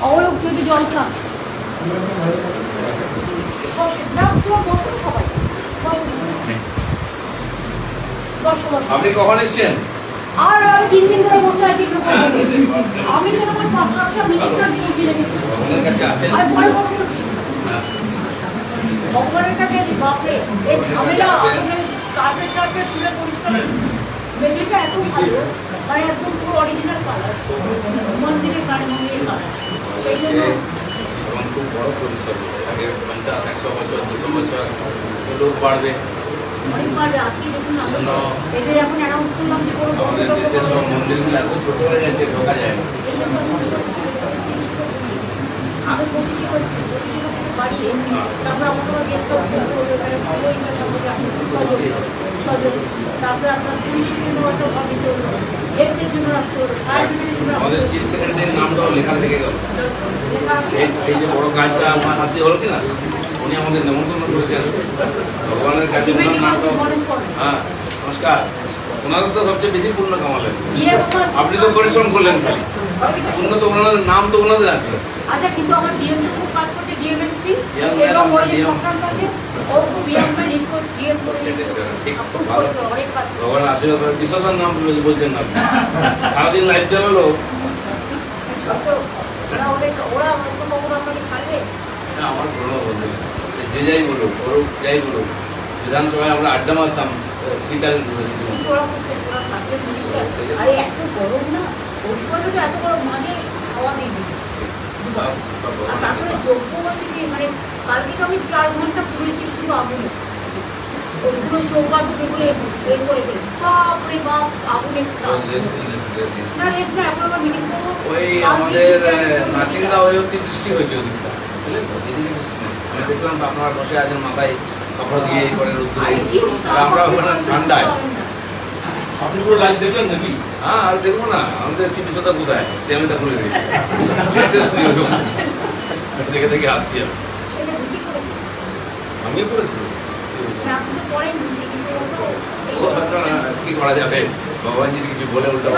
অবলোক যদি জল খান সবাই আপনি কখন এসছেন? আর 3 দিন ধরে বসে আছি। আমি তো আমার 5-7টা মিনিস্টার বসে রেখেছি। আর পরে বলছি ভগবানের কাছে বাপরে এই ঝামেলা কার্পেট তুলে পরিষ্কার মেঝেটা এত ভালো মানে একদম পুরো অরিজিনাল কালার মন্দিরের মন্দিরের কালার সেই জন্য খুব বড় পরিসর আগে 50-100 বছর 200 বছর লোক বাড়বে অনেকবার আজকে দেখুন এদের এখন অ্যানাউন্স করলাম যে কোনো আমাদের দেশের সব মন্দিরগুলো এত ছোট হয়ে গেছে ঢোকা যায় না। আগে পঁচিশে বাড়িয়ে তারপর আমাকে আবার গেস্ট হাউস ভালোই ছজন তারপরে আপনার পুলিশের জন্য একটা ভাবিতে হলো হেলথের জন্য রাখতে হলো ফায়ার ব্রিগেডের জন্য আমাদের চিফ সেক্রেটারির নামটাও লেখা থেকে গেল। এই যে বড় কাজটা আমার হাতে হলো কিনা উনি আমাদের নেমন্তন্ন করেছেন ভগবানের কাছে। হ্যাঁ নমস্কার। ওনারা তো সবচেয়ে বেশি পুণ্য কামালেন, আপনি তো পরিশ্রম করলেন খালি পুণ্য তো ওনাদের নাম তো ওনাদের আছে। আচ্ছা কিন্তু আমার ডিএম খুব কাজ করছে ডিএমএসপি এবং ওই যে শ্মশান কাছে ও খুব ডিএমএ রিপোর্ট ডিএম করে অনেক কাজ ভগবান আশীর্বাদ। বিশ্বকার নাম বলছেন না সারাদিন লাইভ চালালো ওরা কখন আপনাকে ছাড়বে। আমার কোনো বলতে যে যাই বলুক করুক যাই বলুক বিধানসভায় আমরা আড্ডা মারতাম স্পিকারের আরে এত গরম না ওই সময়টা তো এত গরম মাঝে খাওয়া দিয়ে দিচ্ছে আর তারপরে যোগ্য হচ্ছে কি মানে কালকে তো আমি 4 ঘন্টা পুড়েছি শুধু আগুনে ওইগুলো চৌকা ঢুকে এ করে দিই বাপরে বাপ আগুনে না রেস্ট না এখন আবার মিটিং করবো। ওই আমাদের নাসিন্দা ওই অব্দি বৃষ্টি হয়েছে ওদিকটা বুঝলেন তো এদিকে বৃষ্টি নেই। আমি দেখলাম আপনারা বসে আছেন মাথায় কাপড় দিয়ে এই করে রোদ্দুরে আমরা ওখানে ঠান্ডায়। আপনি পুরো লাইভ দেখলেন নাকি? হ্যাঁ আর দেখবো না আমাদের চিকিৎসা কোথায় চেয়ারম্যানটা খুলে দিই দেখে দেখে আসছি আমিও করেছি। কি করা যাবে ভগবান যদি কিছু বলে উল্টো